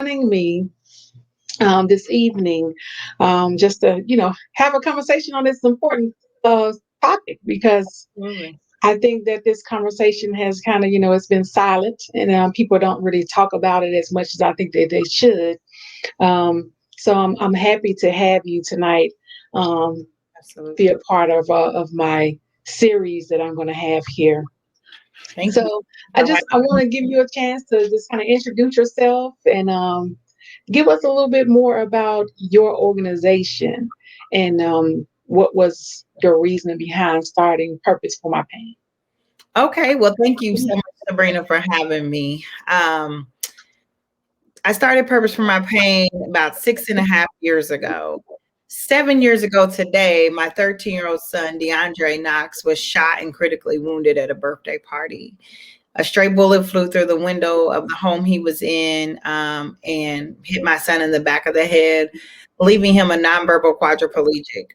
joining me this evening, just to, have a conversation on this important topic because Absolutely. I think that this conversation has kind of, it's been silent and people don't really talk about it as much as I think that they should. So I'm happy to have you tonight, um, be Absolutely. a part of my series that I'm going to have here. Thank you. So All right. I want to give you a chance to just kind of introduce yourself and give us a little bit more about your organization and what was your reasoning behind starting Purpose for My Pain. Okay. Well, thank you so much, Sabrina, for having me. I started Purpose for My Pain about 6.5 years ago. 7 years ago today, my 13-year-old son, DeAndre Knox, was shot and critically wounded at a birthday party. A stray bullet flew through the window of the home he was in and hit my son in the back of the head, leaving him a nonverbal quadriplegic.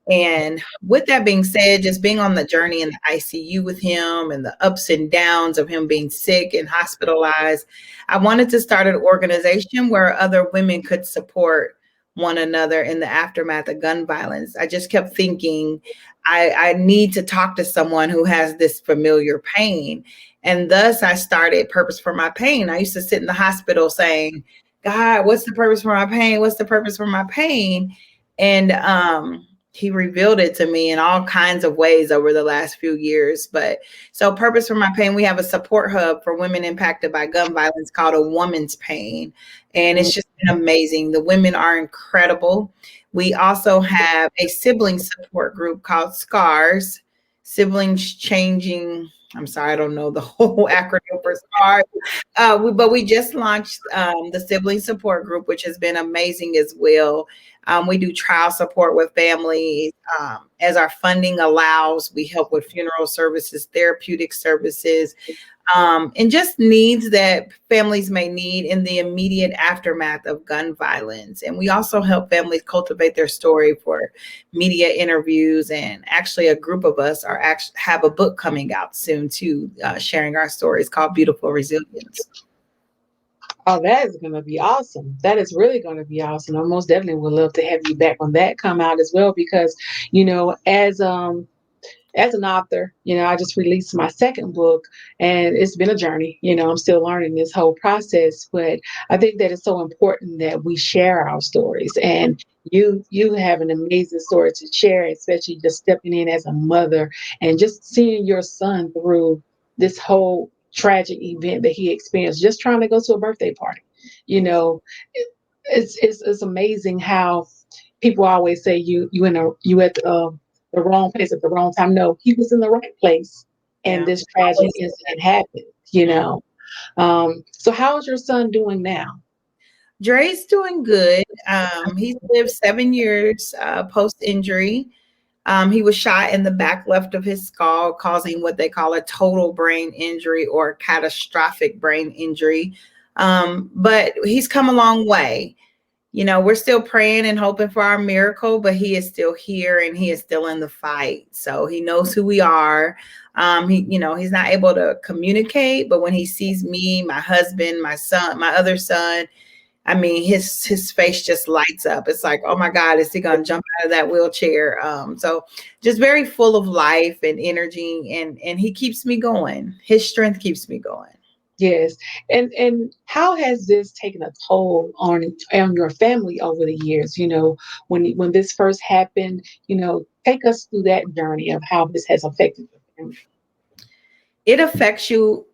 And with that being said, just being on the journey in the ICU with him and the ups and downs of him being sick and hospitalized, I wanted to start an organization where other women could support one another in the aftermath of gun violence. I just kept thinking, I need to talk to someone who has this familiar pain. And thus I started Purpose for My Pain. I used to sit in the hospital saying, God, what's the purpose for my pain? What's the purpose for my pain? And he revealed it to me in all kinds of ways over the last few years. But so Purpose for My Pain, we have a support hub for women impacted by gun violence called A Woman's Pain. And it's just been amazing. The women are incredible. We also have a sibling support group called SCARS, Siblings Changing. I'm sorry, I don't know the whole acronym for SCARS. But we just launched the sibling support group, which has been amazing as well. We do trial support with families. As our funding allows, we help with funeral services, therapeutic services, and just needs that families may need in the immediate aftermath of gun violence. And we also help families cultivate their story for media interviews. And actually, a group of us are actually have a book coming out soon too, sharing our stories called Beautiful Resilience. Oh, that is going to be awesome. That is really going to be awesome. I most definitely would love to have you back when that come out as well, because, as an author, I just released my second book and it's been a journey. I'm still learning this whole process, but I think that it's so important that we share our stories. And you have an amazing story to share, especially just stepping in as a mother and just seeing your son through this whole tragic event that he experienced, just trying to go to a birthday party. You know, it's amazing how people always say you at the wrong place at the wrong time. No, he was in the right place, and Yeah. this tragic incident happened. So how is your son doing now? Dre's doing good. He's lived 7 years post injury. He was shot in the back left of his skull, causing what they call a total brain injury or catastrophic brain injury. But he's come a long way. We're still praying and hoping for our miracle, but he is still here and he is still in the fight. So he knows who we are. He's not able to communicate, but when he sees me, my husband, my son, my other son, I mean, his face just lights up. It's like, oh my God, is he gonna jump out of that wheelchair? So just very full of life and energy, and he keeps me going. His strength keeps me going. Yes, and how has this taken a toll on your family over the years? When this first happened, take us through that journey of how this has affected your family. It affects you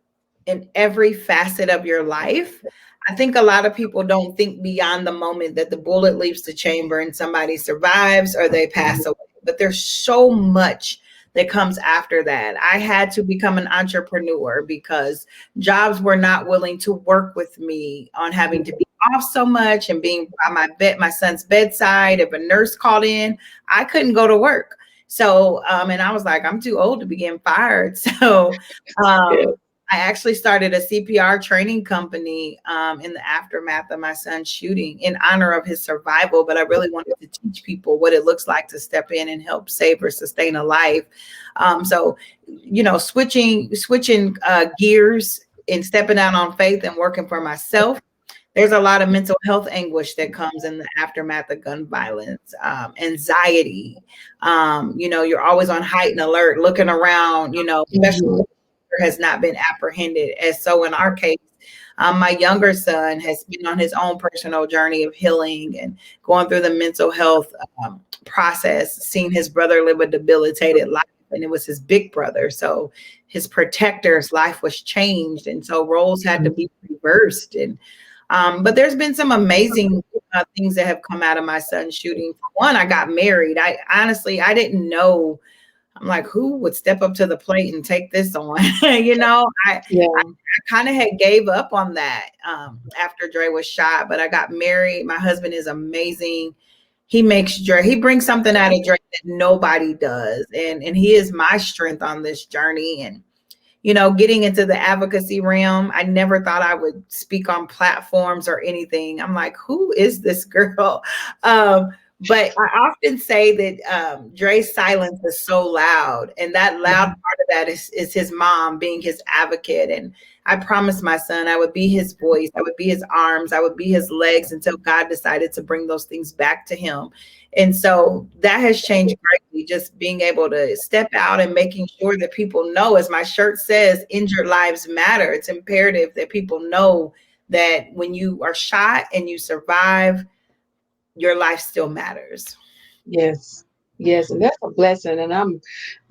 in every facet of your life. I think a lot of people don't think beyond the moment that the bullet leaves the chamber and somebody survives or they pass away. But there's so much that comes after that. I had to become an entrepreneur because jobs were not willing to work with me on having to be off so much and being by my son's bedside. If a nurse called in, I couldn't go to work. So, and I was like, I'm too old to be getting fired. So, Yeah. I actually started a CPR training company in the aftermath of my son's shooting in honor of his survival. But I really wanted to teach people what it looks like to step in and help save or sustain a life. So, switching gears and stepping out on faith and working for myself, there's a lot of mental health anguish that comes in the aftermath of gun violence, anxiety. You're always on heightened alert, looking around, especially Mhm. has not been apprehended. And so in our case, my younger son has been on his own personal journey of healing and going through the mental health process, seeing his brother live a debilitated life, and it was his big brother. So his protector's life was changed. And so roles had to be reversed. And but there's been some amazing things that have come out of my son's shooting. For one, I got married. I didn't know. I'm like, who would step up to the plate and take this on? I Yeah. kind of had gave up on that after Dre was shot, but I got married. My husband is amazing. He brings something out of Dre that nobody does. And he is my strength on this journey. And getting into the advocacy realm, I never thought I would speak on platforms or anything. I'm like, who is this girl? But I often say that Dre's silence is so loud, and that loud Mhm. part of that is his mom being his advocate. And I promised my son I would be his voice, I would be his arms, I would be his legs until God decided to bring those things back to him. And so that has changed greatly, just being able to step out and making sure that people know, as my shirt says, injured lives matter. It's imperative that people know that when you are shot and you survive, your life still matters. Yes. Yes, and that's a blessing, and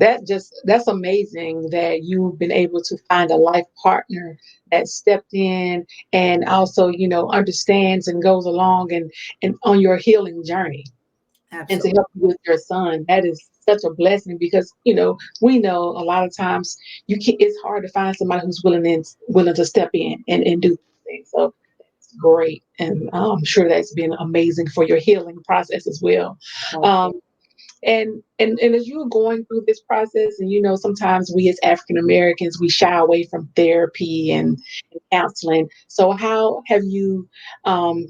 that's amazing that you've been able to find a life partner that stepped in and also, understands and goes along and on your healing journey and to Absolutely. help you with your son. That is such a blessing because, we know a lot of times it's hard to find somebody who's willing to step in and do things. So it's great. And I'm sure that's been amazing for your healing process as well. Um, and as you were going through this process, and sometimes we as African Americans we shy away from therapy and counseling. So how have you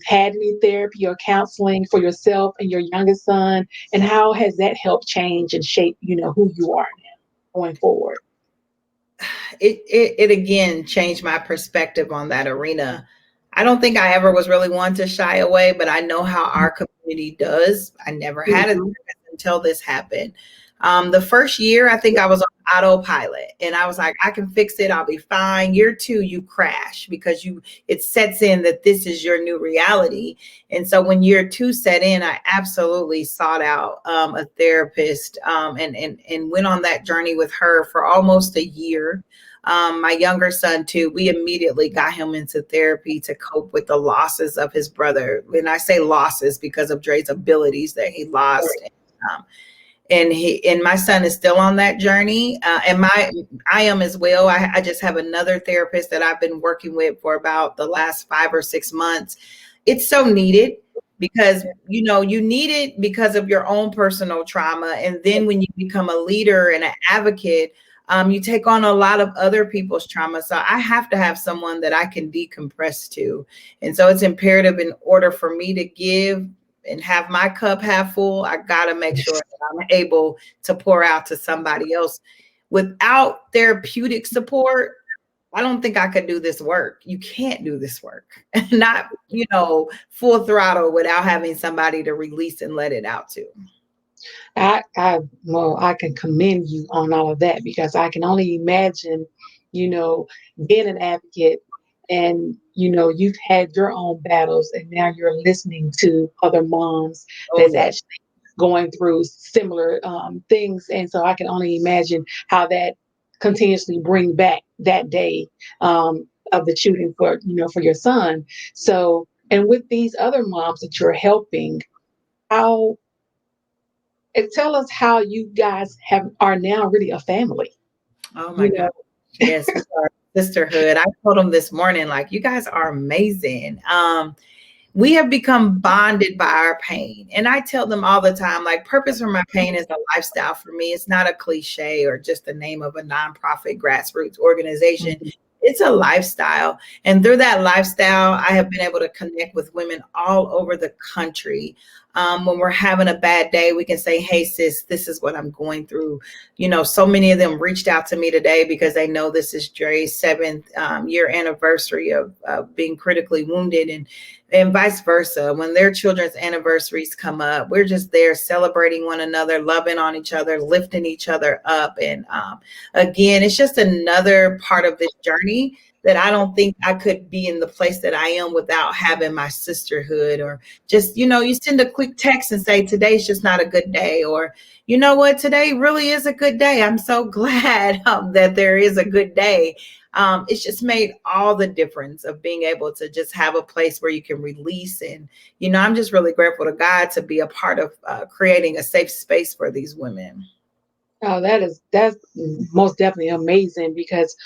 had any therapy or counseling for yourself and your youngest son, and how has that helped change and shape who you are now going forward? It again changed my perspective on that arena. I don't think I ever was really one to shy away, but I know how our community does. I never had a Mhm. therapist until this happened. The first year, I think I was on autopilot, and I was like, I can fix it. I'll be fine. Year two, you crash because it sets in that this is your new reality. And so when year two set in, I absolutely sought out a therapist, and went on that journey with her for almost a year. My younger son too, we immediately got him into therapy to cope with the losses of his brother. When I say losses, because of Dre's abilities that he lost. Um, and my son is still on that journey, and I am as well. I just have another therapist that I've been working with for about the last 5 or 6 months. It's so needed because you need it because of your own personal trauma, and then when you become a leader and an advocate, you take on a lot of other people's trauma. So I have to have someone that I can decompress to. And so it's imperative, in order for me to give and have my cup half full, I got to make sure that I'm able to pour out to somebody else. Without therapeutic support, I don't think I could do this work. You can't do this work, not, full throttle without having somebody to release and let it out to. I can commend you on all of that because I can only imagine, you know, being an advocate and you've had your own battles and now you're listening to other moms Oh that's yeah. actually going through similar things, and so I can only imagine how that continuously bring back that day of the shooting for your son. So, and with these other moms that you're helping, how and tell us how you guys are now really a family. Oh my You God. know, Yes, we are sisterhood. I told them this morning, like, you guys are amazing. We have become bonded by our pain. And I tell them all the time, like, purpose for my pain is a lifestyle for me. It's not a cliche or just the name of a nonprofit grassroots organization. Mhm. it's a lifestyle. And through that lifestyle, I have been able to connect with women all over the country. When we're having a bad day, we can say, hey, sis, this is what I'm going through. So many of them reached out to me today because they know this is Dre's 7th year anniversary of being critically wounded, and vice versa. When their children's anniversaries come up, we're just there celebrating one another, loving on each other, lifting each other up. And again, it's just another part of this journey that I don't think I could be in the place that I am without having my sisterhood, or just, you send a quick text and say, today's just not a good day, or, you know what, today really is a good day. I'm so glad that there is a good day. It's just made all the difference of being able to just have a place where you can release. And, I'm just really grateful to God to be a part of creating a safe space for these women. Oh, that's most definitely amazing, because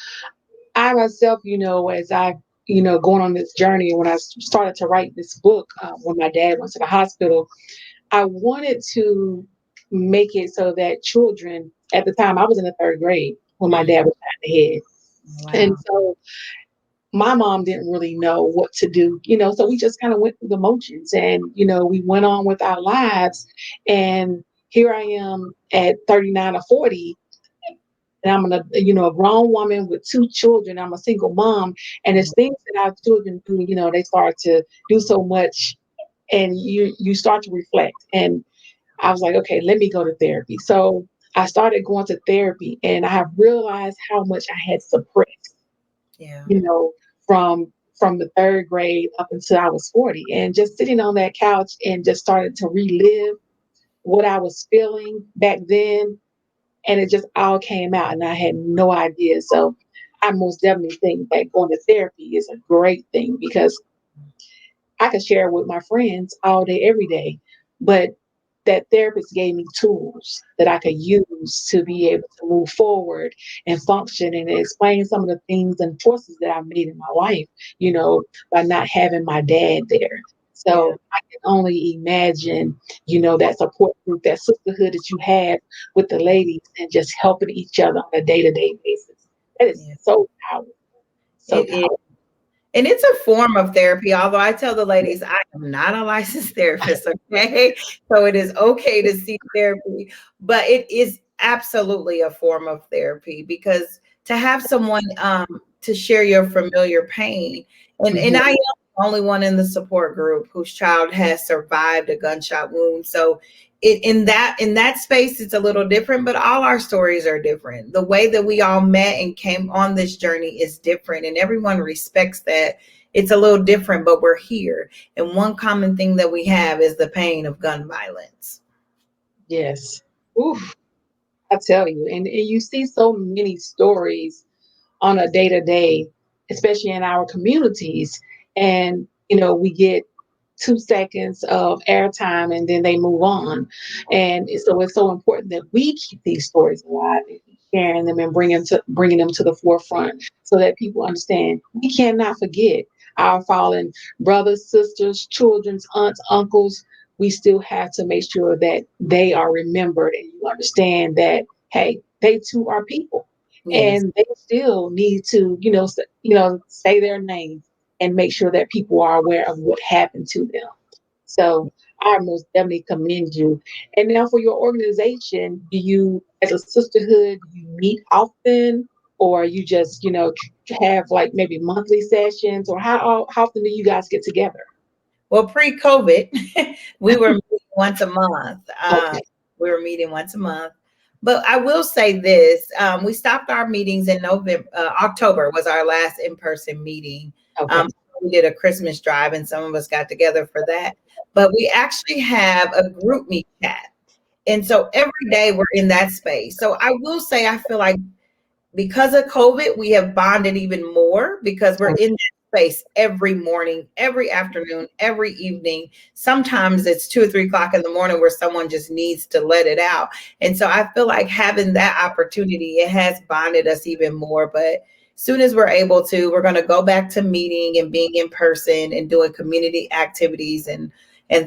I myself, as I, going on this journey, when I started to write this book, when my dad went to the hospital, I wanted to make it so that children, at the time I was in the 3rd grade when my dad was shot in the head. And Wow. so my mom didn't really know what to do, so we just kind of went through the motions, and, we went on with our lives. And here I am at 39 or 40, and I'm a grown woman with 2 children. I'm a single mom, and it's things that our children do. They start to do so much, and you start to reflect. And I was like, okay, let me go to therapy. So I started going to therapy, and I have realized how much I had suppressed, Yeah. you know, from the 3rd grade up until I was 40, and just sitting on that couch and just started to relive what I was feeling back then, and it just all came out, and I had no idea. So I most definitely think that going to therapy is a great thing, because I could share with my friends all day, every day, but that therapist gave me tools that I could use to be able to move forward and function, and explain some of the things and choices that I made in my life, by not having my dad there. Yeah. So I can only imagine, that support group, that sisterhood that you have with the ladies, and just helping each other on a day-to-day basis. That is Yeah. so powerful. So It is. powerful. And it's a form of therapy, although I tell the ladies I am not a licensed therapist, okay? So it is okay to seek therapy, but it is absolutely a form of therapy, because to have someone to share your familiar pain, and Mhm. I am the only one in the support group whose child has survived a gunshot wound. So in that space, it's a little different, but all our stories are different. The way that we all met and came on this journey is different, and everyone respects that. It's a little different, but we're here. And one common thing that we have is the pain of gun violence. Yes. Oof, I tell you, and you see so many stories on a day to day, especially in our communities. And, we get 2 seconds of airtime, and then they move on. And so it's so important that we keep these stories alive, and keep sharing them, and bringing them to the forefront, so that people understand we cannot forget our fallen brothers, sisters, children's aunts, uncles. We still have to make sure that they are remembered, and you understand that, hey, they too are people, Yes. and they still need to, say their names, and make sure that people are aware of what happened to them. So I most definitely commend you. And now for your organization, do you, as a sisterhood, you meet often, or you just, have like maybe monthly sessions, or how often do you guys get together? Well, pre-COVID, we were meeting once a month. Okay. We were meeting once a month. But I will say this: we stopped our meetings in November. October was our last in-person meeting. Okay. Um, we did a Christmas drive, and some of us got together for that. But we actually have a group meet chat, and so every day we're in that space. So I will say, I feel like because of COVID, we have bonded even more, because we're in that space every morning, every afternoon, every evening. Sometimes it's 2 or 3 o'clock in the morning where someone just needs to let it out. And so I feel like having that opportunity, it has bonded us even more. But soon as we're able to, we're going to go back to meeting and being in person and doing community activities and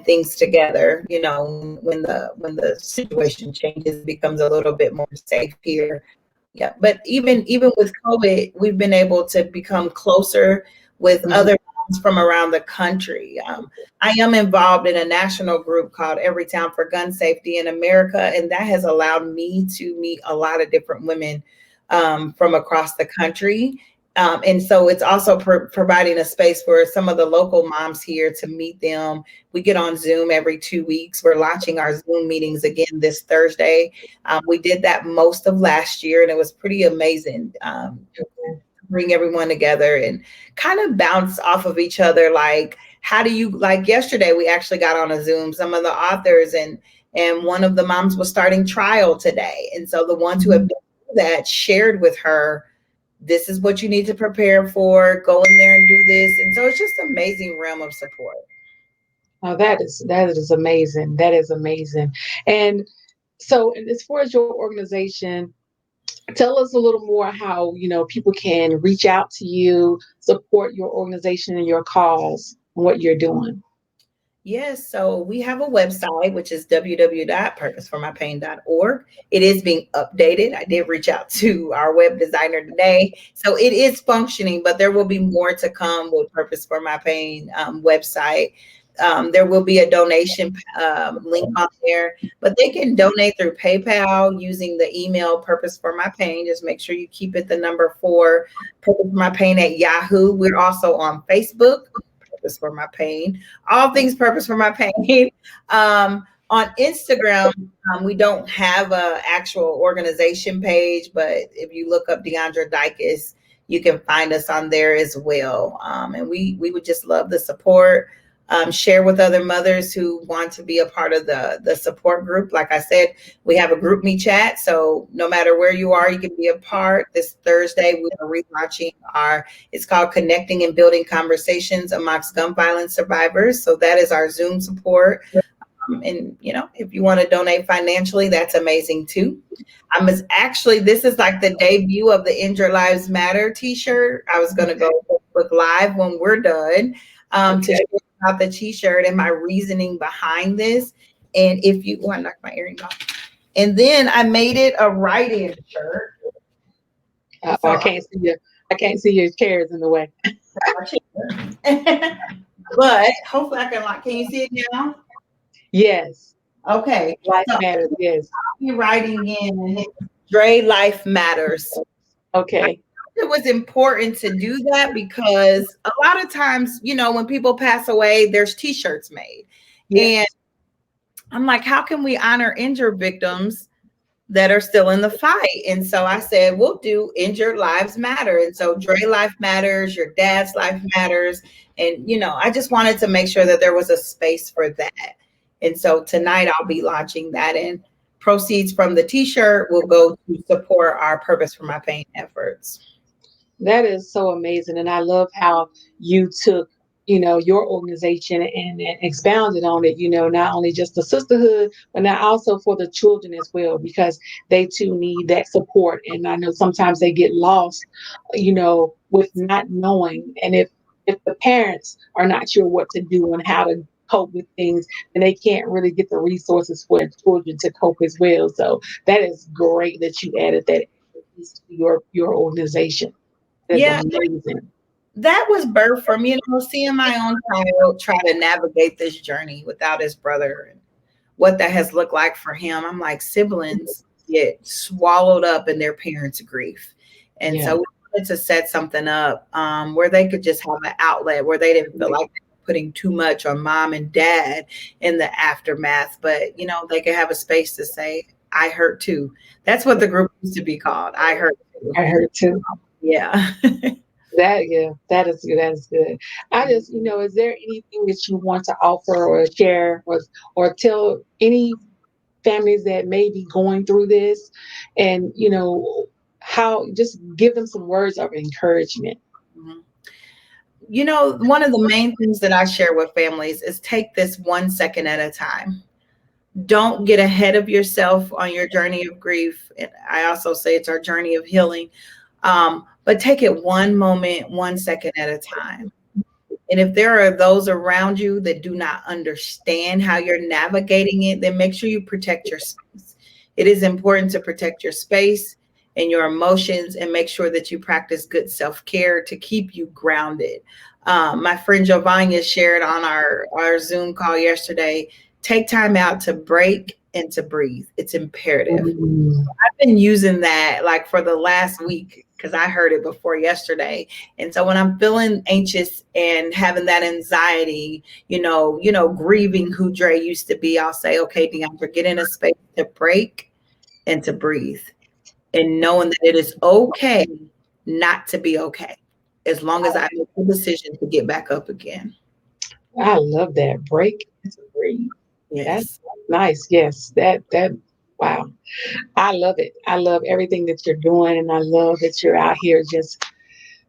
things together, when the situation changes, becomes a little bit more safe here. Yeah, but even with COVID, we've been able to become closer with Mhm. other moms from around the country. I am involved in a national group called Every Town for Gun Safety in America, and that has allowed me to meet a lot of different women from across the country. And so it's also providing a space for some of the local moms here to meet them. We get on Zoom every 2 weeks. We're launching our Zoom meetings again this Thursday. We did that most of last year, and it was pretty amazing. Bring everyone together and kind of bounce off of each other. Like, how do you, like yesterday, we actually got on a Zoom, some of the authors, and one of the moms was starting trial today. And so the ones who have been through that shared with her, this is what you need to prepare for, go in there and do this. And so it's just an amazing realm of support. Oh, that is amazing. That is amazing. And so, and as far as your organization, tell us a little more how people can reach out to you, support your organization and your cause and what you're doing. Yes, so we have a website, which is www.purposeformypain.org. It is being updated. I did reach out to our web designer today. So it is functioning, but there will be more to come with Purpose for My Pain website. There will be a donation link on there, but they can donate through PayPal using the email Purpose for My Pain. Just make sure you keep it the number 4, Purpose for My Pain at Yahoo. We're also on Facebook. Purpose for My Pain, all things Purpose for My Pain. On Instagram, we don't have an actual organization page, but if you look up DeAndra Dycus, you can find us on there as well. And we would just love the support. Share with other mothers who want to be a part of the support group. Like I said, we have a group me chat. So no matter where you are, you can be a part. This Thursday, we are relaunching it's called Connecting and Building Conversations Amongst Gun Violence Survivors. So that is our Zoom support. And if you want to donate financially, that's amazing too. This is like the debut of the Injured Lives Matter t-shirt. I was going to go Facebook Live when we're done to share about the t-shirt and my reasoning behind this. And I knocked my earring off. And then I made it a write-in shirt. So I can't see you. I can't see your chairs in the way. But hopefully can you see it now? Yes. Okay. Life matters. Yes. I'll be writing in Dre Life Matters. Okay. It was important to do that because a lot of times, when people pass away, there's t-shirts made. Yes. And I'm like, how can we honor injured victims that are still in the fight? And so I said, we'll do Injured Lives Matter. And so Dre Life Matters, your dad's life matters. And, I just wanted to make sure that there was a space for that. And so tonight I'll be launching that, and proceeds from the t-shirt will go to support our Purpose for My Pain efforts. That is so amazing. And I love how you took, your organization and expounded on it, not only just the sisterhood, but now also for the children as well, because they too need that support. And I know sometimes they get lost, with not knowing. And if the parents are not sure what to do and how to cope with things, and they can't really get the resources for the children to cope as well. So that is great that you added that to your organization. Yeah, amazing. That was birth from, seeing my own child try to navigate this journey without his brother and what that has looked like for him. I'm like, siblings get swallowed up in their parents' grief. And so we wanted to set something up where they could just have an outlet where they didn't feel like they were putting too much on mom and dad in the aftermath, but, they could have a space to say, I hurt too. That's what the group used to be called. I hurt too. I hurt too. Yeah. That is good. That is good. I just, is there anything that you want to offer or share or tell any families that may be going through this, and how, just give them some words of encouragement? One of the main things that I share with families is take this 1 second at a time. Don't get ahead of yourself on your journey of grief. And I also say it's our journey of healing. But take it one moment, 1 second at a time. And if there are those around you that do not understand how you're navigating it, then make sure you protect your space. It is important to protect your space. and your emotions, and make sure that you practice good self-care to keep you grounded. My friend Giovanna shared on our Zoom call yesterday, take time out to break and to breathe. It's imperative. Mm. I've been using that like for the last week because I heard it before yesterday. And so when I'm feeling anxious and having that anxiety, grieving who Dre used to be, I'll say, okay, DeAndre, get in a space to break and to breathe, and knowing that it is okay not to be okay, as long as I make the decision to get back up again. I love that. Break and to breathe. That's Yes. nice. Yes. That wow. I love it. I love everything that you're doing, and I love that you're out here just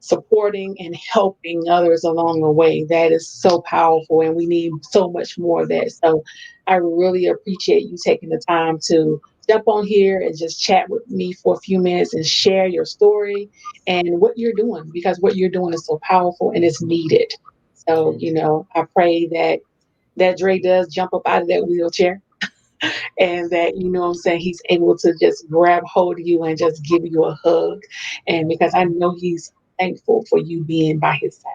supporting and helping others along the way. That is so powerful, and we need so much more of that. So I really appreciate you taking the time to jump on here and just chat with me for a few minutes and share your story and what you're doing, because what you're doing is so powerful and it's needed. So, I pray that Dre does jump up out of that wheelchair, and that, what I'm saying, he's able to just grab hold of you and just give you a hug. And because I know he's thankful for you being by his side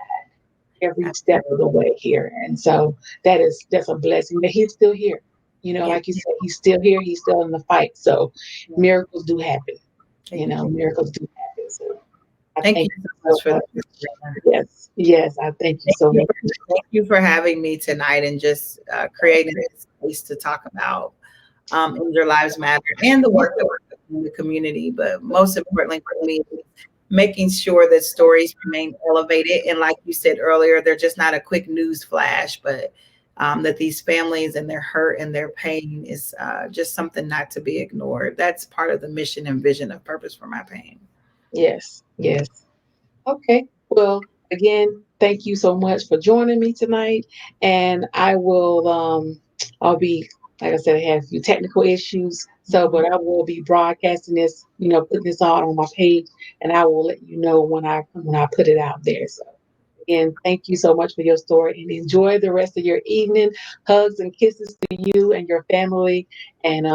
every step of the Absolutely. way here. And so that's a blessing that he's still here. Yes. Like you said, he's still here, he's still in the fight. So Yes. miracles do happen. Thank you. Miracles do happen. So I Thank thank you so you much so for much. that, Sabrina. Yes, yes, I thank you Thank so you much. for, thank you for having me tonight and just creating this space to talk about in Your Lives Matter and the work that we're doing in the community. But most importantly for me, making sure that stories remain elevated. And like you said earlier, they're just not a quick news flash, but that these families and their hurt and their pain is just something not to be ignored. That's part of the mission and vision of Purpose for My Pain. Yes, yes. Okay. Well, again, thank you so much for joining me tonight. And I'll be, like I said, I had a few technical issues. So, but I will be broadcasting this, putting this out on my page, and I will let you know when I put it out there. So again, thank you so much for your story, and enjoy the rest of your evening. Hugs and kisses to you and your family. And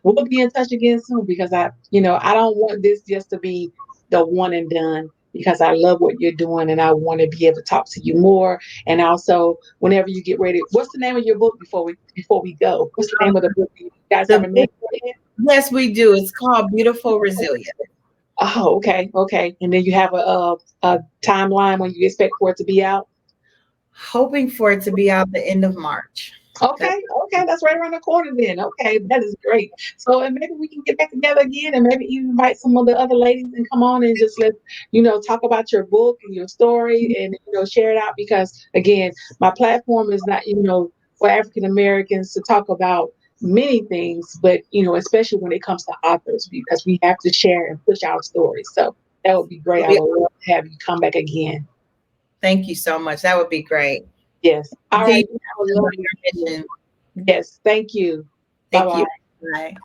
we'll be in touch again soon, because I don't want this just to be the one and done, because I love what you're doing and I want to be able to talk to you more. And also, whenever you get ready, what's the name of your book before we go? What's the name of the book? You guys The have a name book, for it? yes, we do. It's called Beautiful Resilience. Oh, okay, okay. And then you have a timeline when you expect for it to be out. Hoping for it to be out the end of March. That's Okay, okay, that's right around the corner then. Okay, that is great. So, and maybe we can get back together again, and maybe even invite some of the other ladies and come on and just talk about your book and your story, and share it out, because again, my platform is not for African Americans to talk about many things, but especially when it comes to authors, because we have to share and push our stories. So that would be great. would I be, would love to have you come back again. thank you so much. That would be great. Yes. All Continue right. to Have a remember lovely your evening. mission. Yes. Thank you. Bye Thank you. bye. Bye.